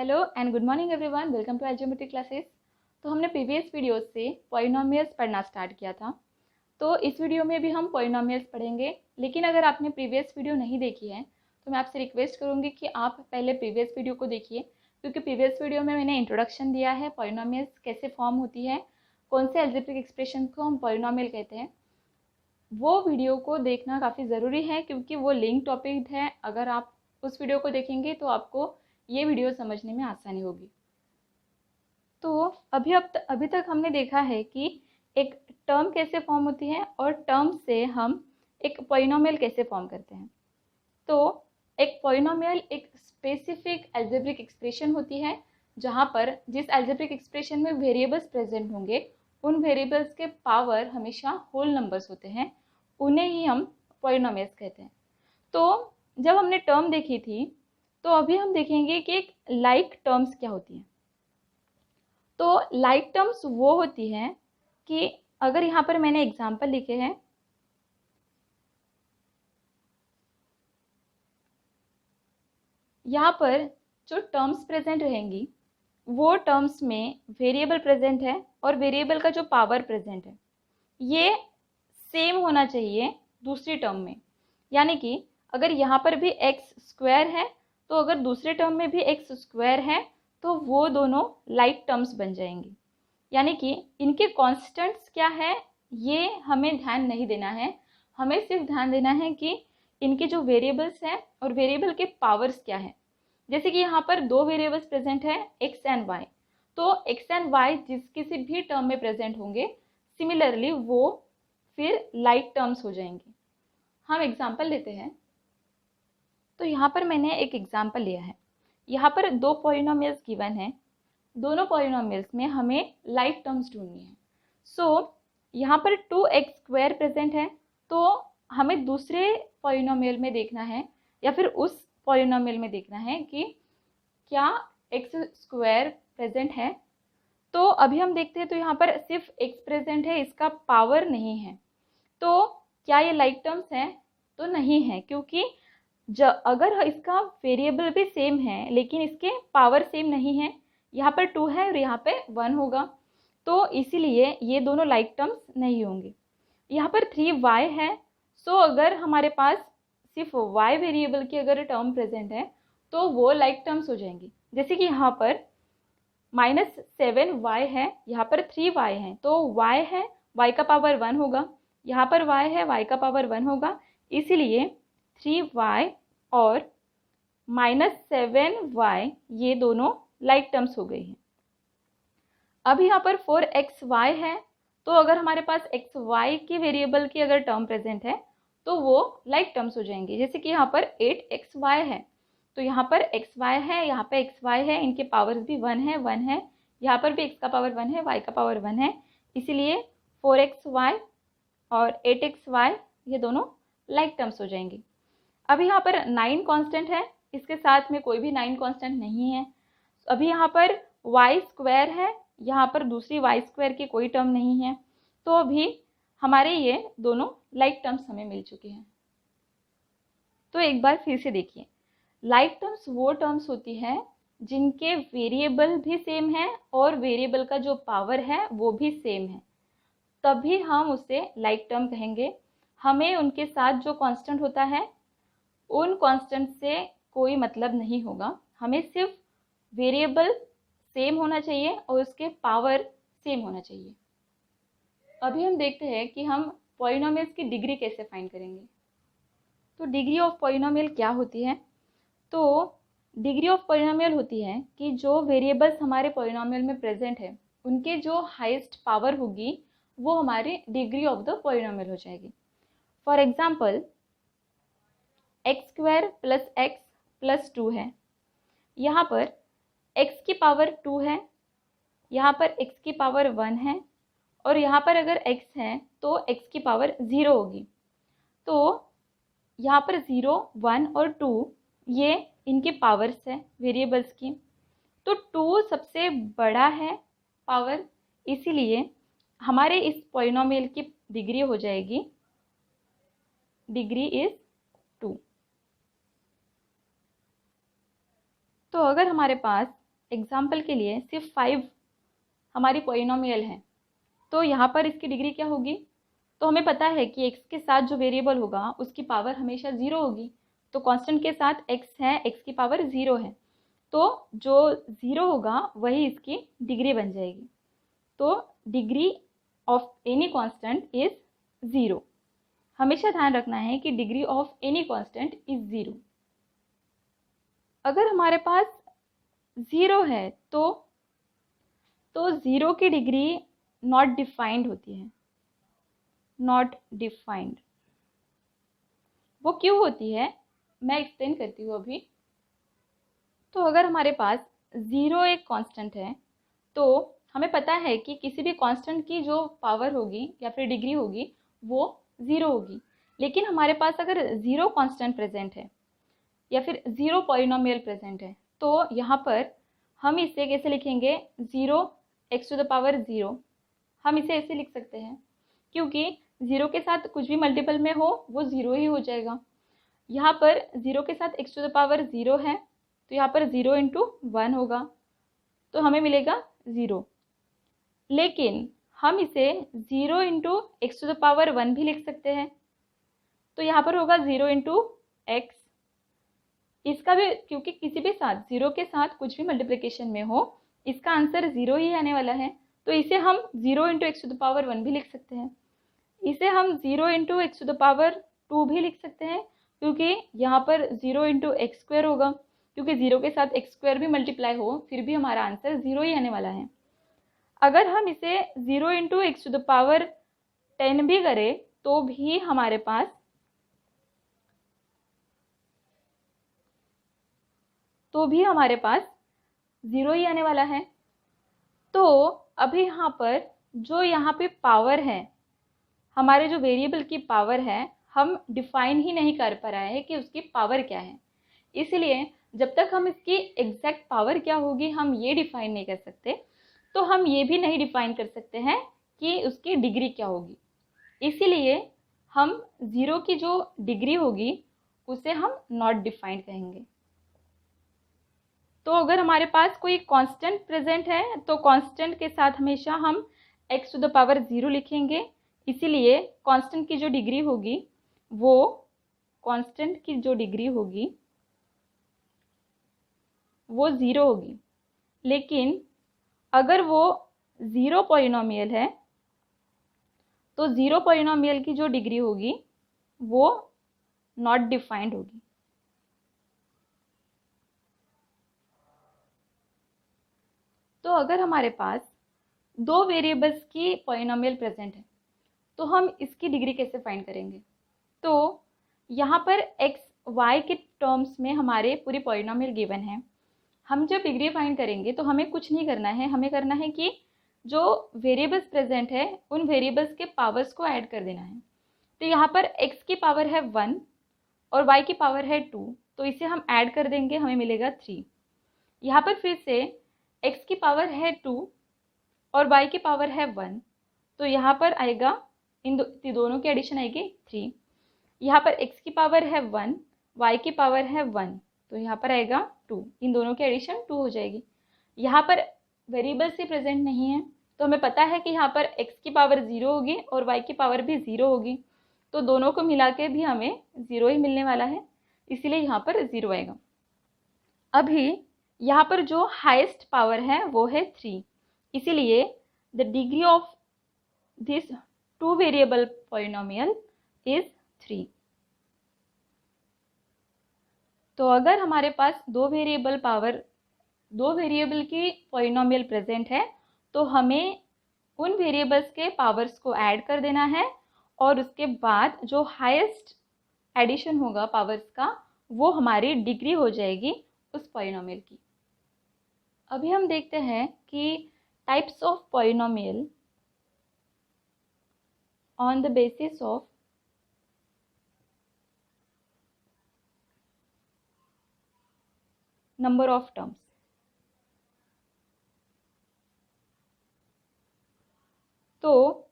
Hello and good morning everyone, welcome to algebra classes. तो हमने previous videos से polynomials पढ़ना स्टार्ट किया था। तो इस वीडियो में भी हम पॉलिनोमियल्स पढ़ेंगे, लेकिन अगर आपने प्रीवियस वीडियो नहीं देखी है तो मैं आपसे रिक्वेस्ट करूँगी कि आप पहले प्रीवियस वीडियो को देखिए, क्योंकि प्रीवियस वीडियो में मैंने इंट्रोडक्शन दिया है, पॉलिनोमियल्स कैसे फॉर्म होती है, कौन से अलजेब्रिक एक्सप्रेशन को हम पॉलिनोमियल कहते हैं। वो वीडियो को देखना काफ़ी ज़रूरी है क्योंकि वो लिंक टॉपिक है। अगर आप उस वीडियो को देखेंगे तो आपको ये वीडियो समझने में आसानी होगी। तो अभी तक हमने देखा है कि एक टर्म कैसे फॉर्म होती है और टर्म से हम एक पॉलिनोमियल कैसे फॉर्म करते हैं। तो एक पॉलिनोमियल एक स्पेसिफिक अलजेब्रिक एक्सप्रेशन होती है जहाँ पर जिस अलजेब्रिक एक्सप्रेशन में वेरिएबल्स प्रेजेंट होंगे उन वेरिएबल्स के पावर हमेशा होल नंबर्स होते हैं, उन्हें ही हम पॉलिनोमियल्स कहते हैं। तो जब हमने टर्म देखी थी तो अभी हम देखेंगे कि एक लाइक टर्म्स क्या होती हैं। तो लाइक टर्म्स वो होती हैं कि अगर यहाँ पर मैंने एग्जाम्पल लिखे हैं, यहाँ पर जो टर्म्स प्रेजेंट रहेंगी वो टर्म्स में वेरिएबल प्रेजेंट है और वेरिएबल का जो पावर प्रेजेंट है ये सेम होना चाहिए दूसरी टर्म में। यानी कि अगर यहाँ पर भी एक्स स्क्वायर है तो अगर दूसरे टर्म में भी एक्स स्क्वायर है तो वो दोनों लाइक टर्म्स बन जाएंगी। यानी कि इनके कॉन्स्टेंट्स क्या है ये हमें ध्यान नहीं देना है, हमें सिर्फ ध्यान देना है कि इनके जो वेरिएबल्स हैं और वेरिएबल के पावर्स क्या है। जैसे कि यहाँ पर दो वेरिएबल्स प्रेजेंट है एक्स एंड वाई, तो एक्स एंड वाई जिस किसी भी टर्म में प्रेजेंट होंगे सिमिलरली वो फिर लाइक टर्म्स हो जाएंगे। हम एग्जाम्पल लेते हैं। तो यहाँ पर मैंने एक एग्जाम्पल लिया है, यहाँ पर दो पॉलिनोमियल्स गिवन हैं, दोनों पॉलिनोमियल्स में हमें लाइक टर्म्स ढूंढनी है। सो यहाँ पर 2x स्क्वायर प्रेजेंट है तो हमें दूसरे पॉलिनोमियल में देखना है या फिर उस पॉलिनोमियल में देखना है कि क्या x स्क्वायर प्रेजेंट है। तो अभी हम देखते हैं तो यहाँ पर सिर्फ x प्रेजेंट है, इसका पावर नहीं है। तो क्या ये लाइक टर्म्स है? तो नहीं है, क्योंकि अगर इसका वेरिएबल भी सेम है लेकिन इसके पावर सेम नहीं है, यहाँ पर 2 है और यहाँ पे 1 होगा, तो इसीलिए ये दोनों लाइक टर्म्स नहीं होंगे। यहाँ पर 3y है, सो अगर हमारे पास सिर्फ y वेरिएबल की अगर टर्म प्रेजेंट है तो वो लाइक टर्म्स हो जाएंगी। जैसे कि यहाँ पर -7y है, यहाँ पर 3y है, तो y है y का पावर 1 होगा, यहाँ पर y है y का पावर 1 होगा, इसीलिए 3y और -7y ये दोनों लाइक टर्म्स हो गई हैं। अब यहाँ पर 4xy है, तो अगर हमारे पास xy की वेरिएबल की अगर टर्म प्रेजेंट है तो वो लाइक टर्म्स हो जाएंगे। जैसे कि यहाँ पर 8xy है, तो यहाँ पर xy है, यहाँ पे xy है, इनके पावर्स भी 1 है, यहाँ पर भी x का पावर 1 है, y का पावर 1 है, इसीलिए 4xy और 8xy ये दोनों लाइक टर्म्स हो जाएंगे। अभी यहाँ पर 9 कांस्टेंट है, इसके साथ में कोई भी 9 कांस्टेंट नहीं है। अभी यहाँ पर y स्क्वायर है, यहाँ पर दूसरी y स्क्वायर की कोई टर्म नहीं है, तो अभी हमारे ये दोनों लाइक टर्म्स हमें मिल चुके हैं। तो एक बार फिर से देखिए, लाइक टर्म्स वो टर्म्स होती है जिनके वेरिएबल भी सेम है और वेरिएबल का जो पावर है वो भी सेम है, तभी हम उसे लाइक टर्म कहेंगे। हमें उनके साथ जो कांस्टेंट होता है उन कांस्टेंट से कोई मतलब नहीं होगा, हमें सिर्फ वेरिएबल सेम होना चाहिए और उसके पावर सेम होना चाहिए। अभी हम देखते हैं कि हम पॉलिनोमियल्स की डिग्री कैसे फाइंड करेंगे। तो डिग्री ऑफ पॉलिनोमियल क्या होती है? तो डिग्री ऑफ पॉलिनोमियल होती है कि जो वेरिएबल्स हमारे पॉलिनोमियल में प्रेजेंट है उनके जो हाईएस्ट पावर होगी वो हमारी डिग्री ऑफ द पॉलिनोमियल हो जाएगी। For example x square plus x plus 2 है, यहाँ पर x की पावर 2 है, यहाँ पर x की पावर 1 है और यहाँ पर अगर x है तो x की पावर 0 होगी। तो यहाँ पर 0, 1 और 2 ये इनकी पावर्स है वेरिएबल्स की, तो 2 सबसे बड़ा है पावर, इसीलिए हमारे इस पॉलिनोमियल की डिग्री हो जाएगी, डिग्री इज 2। तो अगर हमारे पास एग्जाम्पल के लिए सिर्फ 5 हमारी पॉलिनोमियल है, तो यहाँ पर इसकी डिग्री क्या होगी? तो हमें पता है कि x के साथ जो वेरिएबल होगा उसकी पावर हमेशा 0 होगी। तो कांस्टेंट के साथ x है, x की पावर 0 है, तो जो 0 होगा वही इसकी डिग्री बन जाएगी। तो degree of any constant is 0। हमेशा ध्यान रखना है कि degree of any constant is 0। अगर हमारे पास 0 है तो 0 की डिग्री नॉट डिफाइंड होती है। नॉट डिफाइंड वो क्यों होती है, मैं एक्सप्लेन करती हूँ अभी। तो अगर हमारे पास 0 एक कांस्टेंट है तो हमें पता है कि किसी भी कांस्टेंट की जो पावर होगी या फिर डिग्री होगी वो 0 होगी। लेकिन हमारे पास अगर 0 कांस्टेंट प्रेजेंट है या फिर 0 पॉलिनोमियल प्रेजेंट है तो यहाँ पर हम इसे कैसे लिखेंगे? 0x⁴ हम इसे ऐसे लिख सकते हैं, क्योंकि 0 के साथ कुछ भी मल्टीपल में हो वो 0 ही हो जाएगा। यहाँ पर 0 के साथ x⁴ 0 है तो यहाँ पर 0 × 1 होगा, तो हमें मिलेगा 0। लेकिन हम इसे 0 × x⁴ 1 भी लिख सकते हैं, तो यहाँ पर होगा 0 × x। इसका भी, क्योंकि किसी भी साथ 0 के साथ कुछ भी मल्टीप्लिकेशन में हो इसका आंसर 0 ही आने वाला है, तो इसे हम 0 × x⁴ 1 भी लिख सकते हैं। इसे हम 0 × x⁴ 2 भी लिख सकते हैं, क्योंकि यहाँ पर 0 × x² होगा, क्योंकि 0 के साथ x² भी मल्टीप्लाई हो फिर भी हमारा आंसर 0 ही आने वाला है। अगर हम इसे 0 × x⁻10 भी करें तो भी हमारे पास ज़ीरो ही आने वाला है। तो अभी यहाँ पर जो यहाँ पे पावर है, हमारे जो वेरिएबल की पावर है, हम डिफाइन ही नहीं कर पा रहे हैं कि उसकी पावर क्या है। इसलिए जब तक हम इसकी एग्जैक्ट पावर क्या होगी हम ये डिफाइन नहीं कर सकते, तो हम ये भी नहीं डिफाइन कर सकते हैं कि उसकी डिग्री क्या होगी। इसीलिए हम 0 की जो डिग्री होगी उसे हम नॉट डिफाइंड कहेंगे। तो अगर हमारे पास कोई कांस्टेंट प्रेजेंट है तो कांस्टेंट के साथ हमेशा हम x⁻0 लिखेंगे। इसीलिए कांस्टेंट की जो डिग्री होगी वो 0 होगी। लेकिन अगर वो 0 पॉलिनोमियल है तो 0 पॉलिनोमियल की जो डिग्री होगी वो नॉट डिफाइंड होगी। तो अगर हमारे पास 2 वेरिएबल्स की पॉलिनोमियल प्रेजेंट है तो हम इसकी डिग्री कैसे फाइंड करेंगे? तो यहाँ पर x y के टर्म्स में हमारे पूरी पॉलिनोमियल गिवन है। हम जब डिग्री फाइंड करेंगे तो हमें कुछ नहीं करना है, हमें करना है कि जो वेरिएबल्स प्रेजेंट है उन वेरिएबल्स के पावर्स को ऐड कर देना है। तो यहाँ पर x की पावर है 1 और y की पावर है 2, तो इसे हम ऐड कर देंगे, हमें मिलेगा 3। यहाँ पर फिर से x की पावर है 2 और y की पावर है 1, तो यहाँ पर आएगा इन दोनों की एडिशन आएगी 3। यहाँ पर x की पावर है 1, y की पावर है 1, तो यहाँ पर आएगा 2, इन दोनों की एडिशन 2 हो जाएगी। यहाँ पर वेरिएबल्स ही प्रेजेंट नहीं है, तो हमें पता है कि यहाँ पर x की पावर 0 होगी और y की पावर भी 0 होगी, तो दोनों को मिला के भी हमें 0 ही मिलने वाला है, इसीलिए यहाँ पर 0 आएगा। अभी यहाँ पर जो हाईएस्ट पावर है वो है 3, इसीलिए the degree of this 2 variable polynomial is 3। तो अगर हमारे पास 2 वेरिएबल की पॉलिनोमियल प्रेजेंट है तो हमें उन वेरिएबल्स के पावर्स को ऐड कर देना है और उसके बाद जो हाईएस्ट एडिशन होगा पावर्स का वो हमारी डिग्री हो जाएगी उस पॉलिनोमियल की। अभी हम देखते हैं कि types of polynomial on the basis of number of terms. तो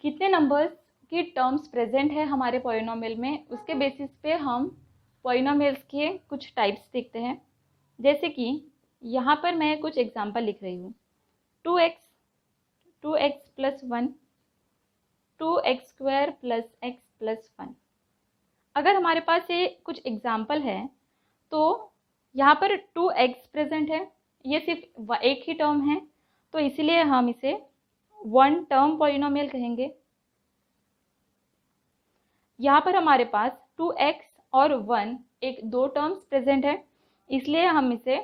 कितने नंबर्स की टर्म्स प्रेजेंट है हमारे पॉलिनोमियल में, उसके बेसिस पे हम पॉलिनोमियल्स के कुछ टाइप्स देखते हैं। जैसे कि यहाँ पर मैं कुछ एग्जांपल लिख रही हूँ। 2x plus 1, 2x² plus x plus 1। अगर हमारे पास ये कुछ एग्जांपल है तो यहाँ पर 2x प्रेजेंट है, ये सिर्फ एक ही टर्म है, तो इसलिए हम इसे वन टर्म पॉलिनोमियल कहेंगे। यहाँ पर हमारे पास 2x और 1 एक दो टर्म्स प्रेजेंट है, इसलिए हम इसे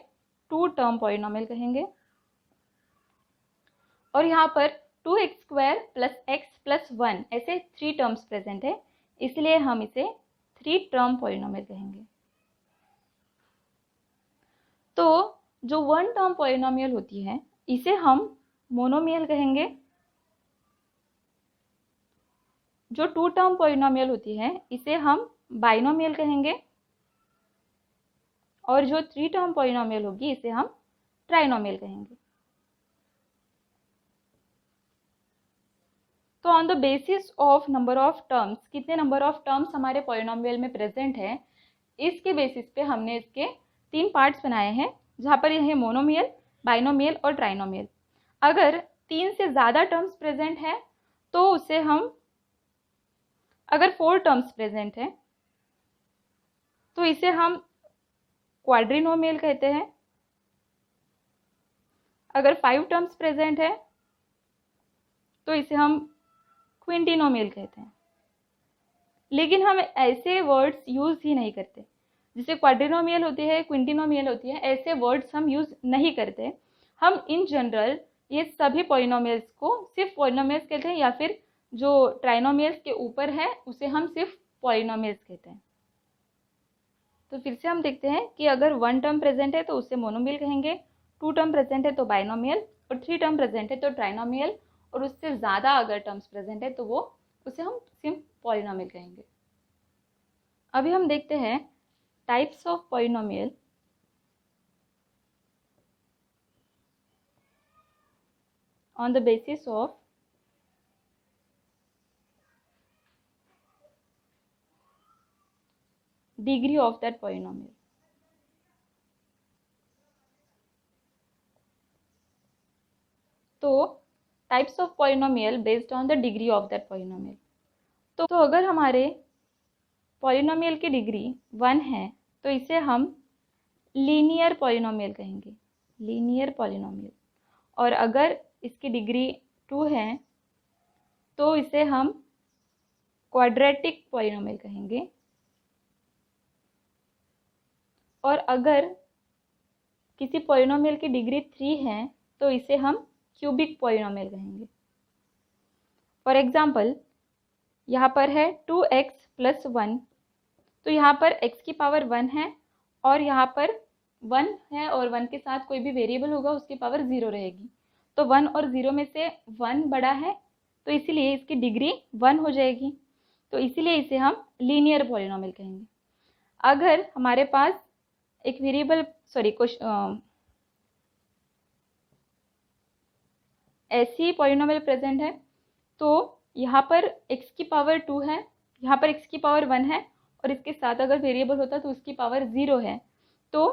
टू टर्म पॉलिनोमियल कहेंगे। और यहाँ पर 2x² प्लस x प्लस 1 ऐसे थ्री टर्म्स प्रेजेंट है, इसलिए हम इसे थ्री टर्म पॉलिनोमियल कहेंगे। तो जो वन टर्म पॉलिनोमियल होती है इसे हम मोनोमियल कहेंगे। जो टू टर्म पॉलिनोमियल होती है इसे हम बाइनोमियल कहेंगे। और जो थ्री टर्म पॉलिनोमियल होगी इसे हम ट्राइनोमियल कहेंगे। तो on the basis of number of terms, कितने नंबर ऑफ टर्म्स हमारे पॉलिनोमियल में प्रेजेंट है, इसके बेसिस पे हमने इसके तीन पार्ट्स बनाए हैं, जहाँ पर यह है मोनोमियल, बाइनोमियल और ट्राइनोमियल। अगर तीन से ज़्यादा टर्म्स प्रेजेंट है तो उसे हम, अगर फोर टर्म्स प्रेजेंट है तो इसे हम क्वाड्रिनोमियल कहते हैं। अगर 5 टर्म्स प्रेजेंट है तो इसे हम क्विंटिनोमियल कहते हैं। लेकिन हम ऐसे वर्ड्स यूज़ ही नहीं करते, जैसे क्वाड्रिनोमियल होती है, क्विंटिनोमियल होती है, ऐसे वर्ड्स हम यूज़ नहीं करते। हम इन जनरल ये सभी पॉलिनोमियल्स को सिर्फ पॉलिनोमियल्स कहते हैं, या फिर जो ट्राइनोमियल्स के ऊपर है उसे हम सिर्फ पॉलिनोमियल्स कहते हैं। तो फिर से हम देखते हैं कि अगर वन टर्म प्रेजेंट है तो उसे मोनोमियल कहेंगे, टू टर्म प्रेजेंट है तो बाइनोमियल, और थ्री टर्म प्रेजेंट है तो ट्राइनोमियल, और उससे ज़्यादा अगर टर्म्स प्रेजेंट है तो वो उसे हम सिर्फ पॉलिनोमियल कहेंगे। अभी हम देखते हैं types of polynomial. On the basis of degree of that polynomial. तो types of polynomial based on the degree of that polynomial. तो अगर हमारे पॉलिनोमियल की डिग्री 1 है तो इसे हम लीनियर पॉलिनोमियल कहेंगे, लीनियर पॉलिनोमियल। और अगर इसकी डिग्री 2 है तो इसे हम क्वाड्रेटिक पॉलिनोमियल कहेंगे। और अगर किसी पॉलिनोमियल की डिग्री 3 है तो इसे हम क्यूबिक पॉलिनोमियल कहेंगे। फॉर एग्जाम्पल यहाँ पर है 2x प्लस 1, तो यहाँ पर x की पावर 1 है और यहाँ पर 1 है और 1 के साथ कोई भी वेरिएबल होगा उसकी पावर 0 रहेगी। तो 1 और 0 में से 1 बड़ा है तो इसीलिए इसकी डिग्री 1 हो जाएगी, तो इसीलिए इसे हम लीनियर पॉलिनोमियल कहेंगे। अगर हमारे पास एक वेरिएबल ऐसी पॉलिनोमियल प्रेजेंट है तो यहाँ पर x की पावर 2 है, यहाँ पर x की पावर 1 है और इसके साथ अगर वेरिएबल होता तो उसकी पावर 0 है। तो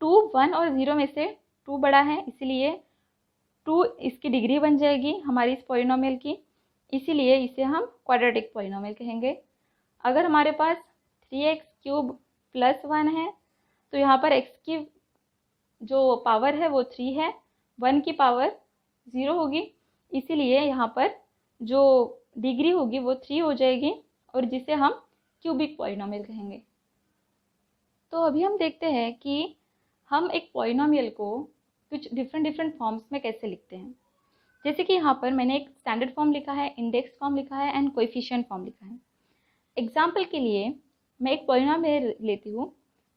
2, 1 और 0 में से 2 बड़ा है, इसलिए 2 इसकी डिग्री बन जाएगी हमारी इस पॉलिनोमियल की, इसीलिए इसे हम क्वाड्रेटिक पॉलिनोमियल कहेंगे। अगर हमारे पास 3x³ प्लस 1 है तो यहाँ पर x की जो पावर है वो 3 है, 1 की पावर 0 होगी, इसीलिए यहाँ पर जो डिग्री होगी वो 3 हो जाएगी और जिसे हम क्यूबिक पॉलिनोमियल कहेंगे। तो अभी हम देखते हैं कि हम एक पॉलिनोमियल को कुछ डिफरेंट फॉर्म्स में कैसे लिखते हैं। जैसे कि यहाँ पर मैंने एक स्टैंडर्ड फॉर्म लिखा है, इंडेक्स फॉर्म लिखा है एंड कोएफिशिएंट फॉर्म लिखा है। एग्जाम्पल के लिए मैं एक पॉलिनोमियल लेती हूँ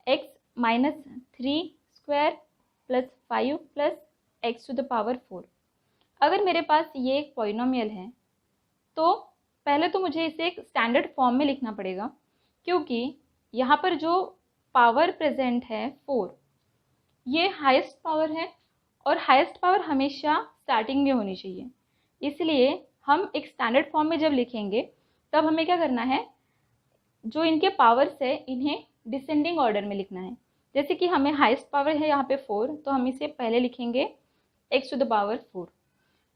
x minus 3² plus 5 plus x to the power 4। अगर मेरे पास ये एक पॉलिनोमियल है तो पहले तो मुझे इसे एक स्टैंडर्ड फॉर्म में लिखना पड़ेगा, क्योंकि यहाँ पर जो पावर प्रेजेंट है 4 ये हाईएस्ट पावर है और हाईएस्ट पावर हमेशा स्टार्टिंग में होनी चाहिए। इसलिए हम एक स्टैंडर्ड फॉर्म में जब लिखेंगे तब हमें क्या करना है, जो इनके पावर्स है इन्हें डिसेंडिंग ऑर्डर में लिखना है, जैसे कि हमें हाईएस्ट पावर है यहाँ पे 4, तो हम इसे पहले लिखेंगे x टू द पावर 4।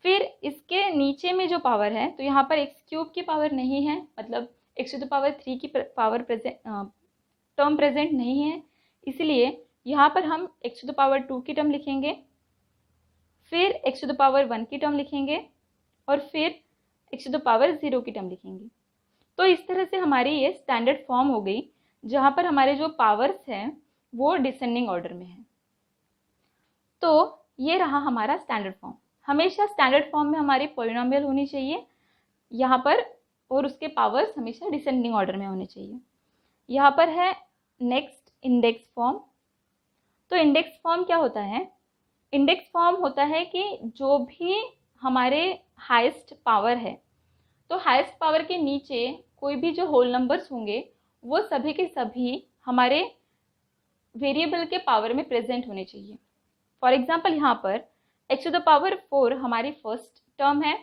फिर इसके नीचे में जो पावर है, तो यहाँ पर एक्स क्यूब की पावर नहीं है, मतलब x टू द पावर 3 की पावर टर्म प्रेजेंट नहीं है, इसलिए यहाँ पर हम x टू द पावर 2 की टर्म लिखेंगे, फिर x टू द पावर 1 की टर्म लिखेंगे और फिर x टू द पावर 0 की टर्म लिखेंगे। तो इस तरह से हमारी ये स्टैंडर्ड फॉर्म हो गई, जहाँ पर हमारे जो पावर्स हैं वो डिसेंडिंग ऑर्डर में है। तो ये रहा हमारा स्टैंडर्ड फॉर्म। हमेशा स्टैंडर्ड फॉर्म में हमारी पॉलिनोमियल होनी चाहिए यहाँ पर, और उसके पावर्स हमेशा डिसेंडिंग ऑर्डर में होने चाहिए। यहाँ पर है नेक्स्ट इंडेक्स फॉर्म। तो इंडेक्स फॉर्म क्या होता है? इंडेक्स फॉर्म होता है कि जो भी हमारे हाईएस्ट पावर है, तो हाईएस्ट पावर के नीचे कोई भी जो होल नंबर्स होंगे वो सभी के सभी हमारे वेरिएबल के पावर में प्रेजेंट होने चाहिए। फॉर एग्जांपल यहाँ पर x टू द पावर 4 हमारी फर्स्ट टर्म है,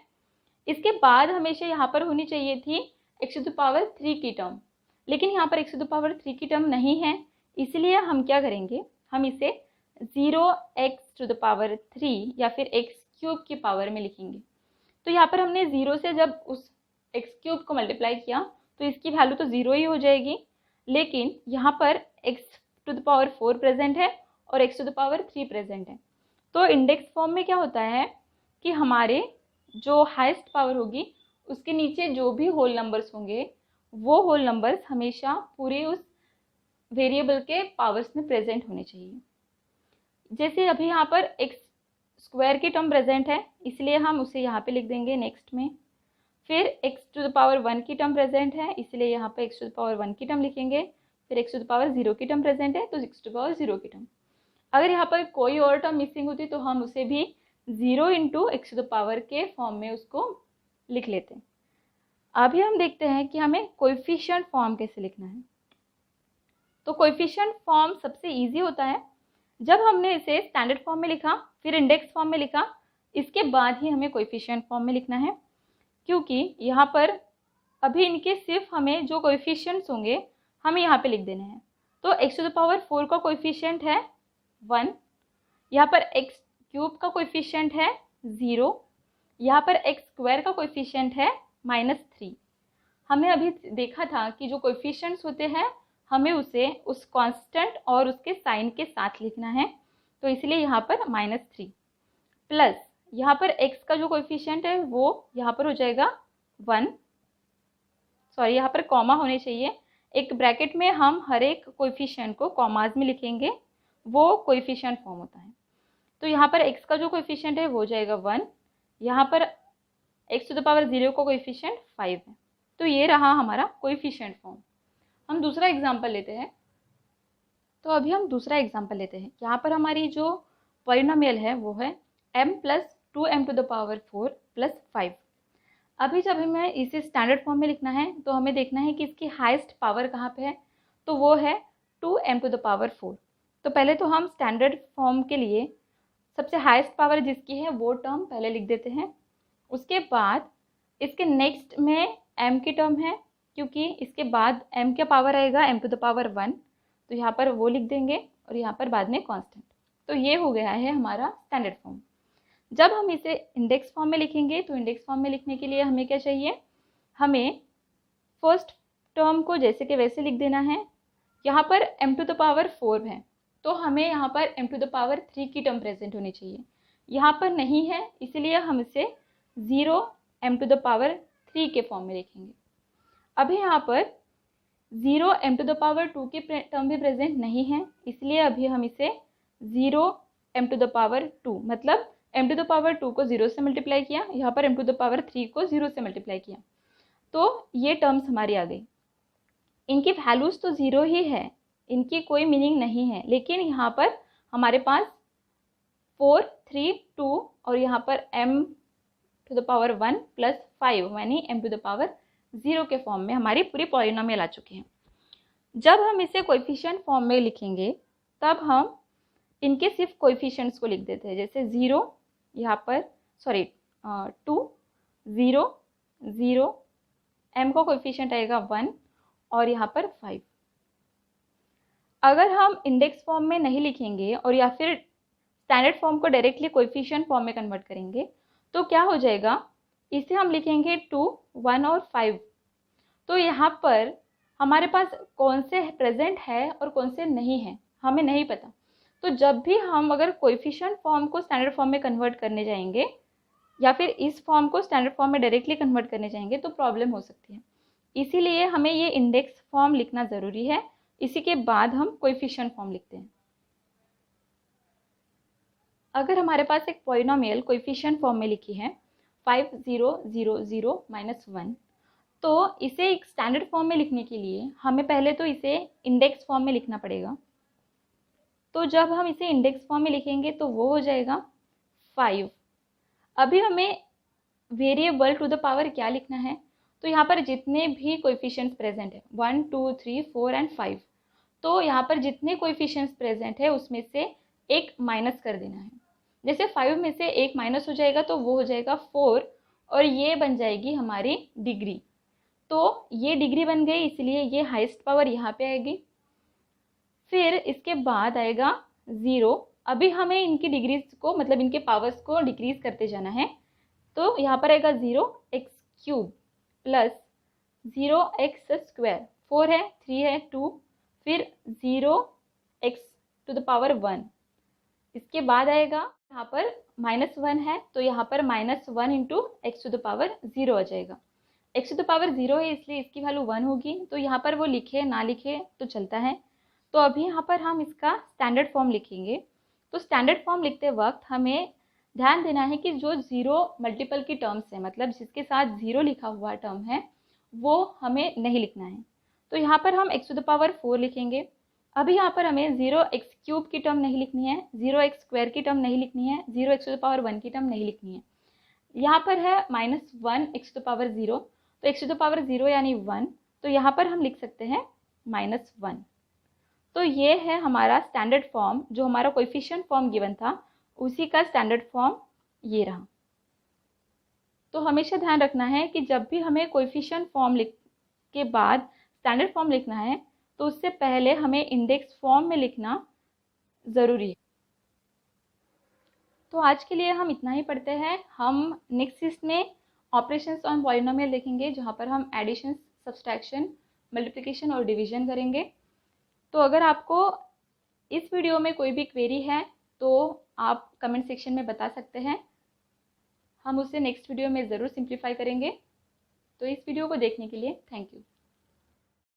इसके बाद हमेशा यहाँ पर होनी चाहिए थी x टू द पावर 3 की टर्म, लेकिन यहाँ पर x टू द पावर 3 की टर्म नहीं है, इसलिए हम क्या करेंगे, हम इसे 0x टू द पावर 3 या फिर x क्यूब की पावर में लिखेंगे। तो यहाँ पर हमने 0 से जब उस x क्यूब को मल्टीप्लाई किया तो इसकी वैल्यू तो 0 ही हो जाएगी, लेकिन यहाँ पर x टू द पावर 4 प्रेजेंट है और x to the power 3 present है। तो इंडेक्स फॉर्म में क्या होता है कि हमारे जो हाईएस्ट पावर होगी उसके नीचे जो भी होल नंबर्स होंगे वो होल नंबर्स हमेशा पूरे उस वेरिएबल के पावर्स में प्रेजेंट होने चाहिए। जैसे अभी यहाँ पर एक्स स्क्वायर की टर्म प्रेजेंट है, इसलिए हम उसे यहाँ पे लिख देंगे नेक्स्ट में। फिर x टू द पावर 1 की टर्म प्रेजेंट है, इसलिए यहाँ पर x टू द पावर 1 की टर्म लिखेंगे। फिर x टू द पावर 0 की टर्म प्रेजेंट है, तो x टू द पावर 0 की टर्म। अगर यहाँ पर कोई और टर्म मिसिंग होती तो हम उसे भी 0 into x to the power के फॉर्म में उसको लिख लेते हैं। अभी हम देखते हैं कि हमें कोएफिशिएंट फॉर्म कैसे लिखना है। तो कोएफिशिएंट फॉर्म सबसे इजी होता है, जब हमने इसे स्टैंडर्ड फॉर्म में लिखा फिर इंडेक्स फॉर्म में लिखा, इसके बाद ही हमें कोएफिशिएंट फॉर्म में लिखना है, क्योंकि यहाँ पर अभी इनके सिर्फ हमें जो कोएफिशिएंट्स होंगे हमें यहाँ पे लिख देने हैं। तो x टू द पावर 4 का कोएफिशिएंट है 1, यहाँ पर x क्यूब का कोएफिशिएंट है 0, यहाँ पर x स्क्वायर का कोएफिशिएंट है -3। हमने अभी देखा था कि जो कोएफिशिएंट्स होते हैं हमें उसे उस कांस्टेंट और उसके साइन के साथ लिखना है, तो इसलिए यहाँ पर -3 प्लस यहाँ पर x का जो कोएफिशिएंट है वो यहाँ पर हो जाएगा 1, सॉरी यहाँ पर कॉमा होने चाहिए, एक ब्रैकेट में हम हर एक कोएफिशिएंट को कॉमाज में लिखेंगे, वो कोएफिशिएंट फॉर्म होता है। तो यहाँ पर x का जो कोएफिशिएंट है वो हो जाएगा 1, यहाँ पर x टू द पावर 0 का कोएफिशिएंट 5 है। तो ये रहा हमारा कोएफिशिएंट फॉर्म। हम दूसरा एग्जांपल लेते हैं। तो अभी हम दूसरा एग्जांपल लेते हैं। यहाँ पर हमारी जो पॉलिनोमियल है वो है m plus 2m to the power 4 plus 5। अभी जब हमें इसे स्टैंडर्ड फॉर्म में लिखना है तो हमें देखना है कि इसकी हाईएस्ट पावर कहाँ पे है, तो वो है 2m टू द पावर 4। तो पहले तो हम स्टैंडर्ड फॉर्म के लिए सबसे हाईएस्ट पावर जिसकी है वो टर्म पहले लिख देते हैं, उसके बाद इसके नेक्स्ट में m की टर्म है, क्योंकि इसके बाद m का पावर आएगा m टू द पावर 1, तो यहाँ पर वो लिख देंगे और यहाँ पर बाद में कांस्टेंट। तो ये हो गया है हमारा स्टैंडर्ड फॉर्म। जब हम इसे इंडेक्स फॉर्म में लिखेंगे तो इंडेक्स फॉर्म में लिखने के लिए हमें क्या चाहिए, हमें फर्स्ट टर्म को जैसे कि वैसे लिख देना है। यहाँ पर m टू द पावर 4 है, तो हमें यहाँ पर m टू द पावर 3 की टर्म प्रेजेंट होनी चाहिए, यहाँ पर नहीं है, इसलिए हम इसे 0 m टू द पावर 3 के फॉर्म में लिखेंगे। अभी यहाँ पर 0 m टू द पावर 2 की टर्म भी प्रेजेंट नहीं है, इसलिए अभी हम इसे 0 m टू द पावर 2, मतलब m टू द पावर 2 को 0 से मल्टीप्लाई किया, यहाँ पर m टू द पावर 3 को 0 से मल्टीप्लाई किया, तो ये टर्म्स हमारी आ गई। इनकी वैल्यूज़ तो 0 ही है, इनकी कोई मीनिंग नहीं है, लेकिन यहाँ पर हमारे पास 4, 3, 2 और यहाँ पर m to the power 1 plus 5 यानी m टू द पावर 0 के फॉर्म में हमारी पूरी पॉलिनोमियल आ चुकी है। जब हम इसे कोएफिशिएंट फॉर्म में लिखेंगे तब हम इनके सिर्फ कोएफिशिएंट्स को लिख देते हैं, जैसे 0 यहाँ पर 2, 0, 0, m का कोएफिशिएंट आएगा 1 और यहाँ पर 5। अगर हम इंडेक्स फॉर्म में नहीं लिखेंगे और या फिर स्टैंडर्ड फॉर्म को डायरेक्टली कोएफिशिएंट फॉर्म में कन्वर्ट करेंगे तो क्या हो जाएगा, इसे हम लिखेंगे 2, 1 और 5। तो यहाँ पर हमारे पास कौन से प्रेजेंट है और कौन से नहीं है हमें नहीं पता। तो जब भी हम अगर कोएफिशिएंट फॉर्म को स्टैंडर्ड फॉर्म में कन्वर्ट करने जाएंगे या फिर इस फॉर्म को स्टैंडर्ड फॉर्म में डायरेक्टली कन्वर्ट करने जाएंगे तो प्रॉब्लम हो सकती है। इसीलिए हमें ये इंडेक्स फॉर्म लिखना ज़रूरी है, इसी के बाद हम कोएफिशिएंट फॉर्म लिखते हैं। अगर हमारे पास एक पॉलिनोमियल कोएफिशिएंट फॉर्म में लिखी है 5 0 0 0 -1, तो इसे एक स्टैंडर्ड फॉर्म में लिखने के लिए हमें पहले तो इसे इंडेक्स फॉर्म में लिखना पड़ेगा। तो जब हम इसे इंडेक्स फॉर्म में लिखेंगे तो वो हो जाएगा 5। अभी हमें वेरिएबल टू द पावर क्या लिखना है, तो यहाँ पर जितने भी कोएफिशिएंट्स प्रेजेंट है 1 2 3 4 एंड 5, तो यहाँ पर जितने कोएफिशिएंट्स प्रेजेंट है उसमें से एक माइनस कर देना है। जैसे 5 में से एक माइनस हो जाएगा तो वो हो जाएगा 4 और ये बन जाएगी हमारी डिग्री। तो ये डिग्री बन गई, इसलिए ये हाईएस्ट पावर यहाँ पे आएगी। फिर इसके बाद आएगा 0। अभी हमें इनकी डिग्रीज को मतलब इनके पावर्स को डिक्रीज करते जाना है। तो यहाँ पर आएगा 0x³ प्लस 0x², 4 है 3 है 2, फिर 0x⁻1। इसके बाद आएगा यहाँ पर -1 है तो यहाँ पर -1 इंटू x⁻0 आ जाएगा। x⁻0 है इसलिए इसकी वैल्यू 1 होगी, तो यहाँ पर वो लिखे ना लिखे तो चलता है। तो अभी यहाँ पर हम इसका स्टैंडर्ड फॉर्म लिखेंगे। तो स्टैंडर्ड फॉर्म लिखते वक्त हमें ध्यान देना है कि जो 0 मल्टीपल की टर्म्स है, मतलब जिसके साथ 0 लिखा हुआ टर्म है, वो हमें नहीं लिखना है। तो यहाँ पर हम x⁻4 लिखेंगे। अभी यहाँ पर हमें 0x³ की टर्म नहीं लिखनी है, 0x² की टर्म नहीं लिखनी है, 0x⁻1 की टर्म नहीं लिखनी है। यहाँ पर है -1x⁻0, तो x⁻0 यानी 1, तो यहाँ पर हम लिख सकते हैं -1। तो ये है हमारा स्टैंडर्ड फॉर्म, जो हमारा कोएफिशिएंट फॉर्म गिवन था उसी का स्टैंडर्ड फॉर्म ये रहा। तो हमेशा ध्यान रखना है कि जब भी हमें कोएफिशिएंट फॉर्म के बाद स्टैंडर्ड फॉर्म लिखना है तो उससे पहले हमें इंडेक्स फॉर्म में लिखना ज़रूरी है। तो आज के लिए हम इतना ही पढ़ते हैं। हम नेक्स्ट इसमें ऑपरेशंस ऑन पॉलिनोमियल देखेंगे, जहाँ पर हम एडिशन, सब्सट्रैक्शन, मल्टीप्लिकेशन और डिवीजन करेंगे। तो अगर आपको इस वीडियो में कोई भी क्वेरी है तो आप कमेंट सेक्शन में बता सकते हैं, हम उसे नेक्स्ट वीडियो में ज़रूर सिंप्लीफाई करेंगे। तो इस वीडियो को देखने के लिए थैंक यू।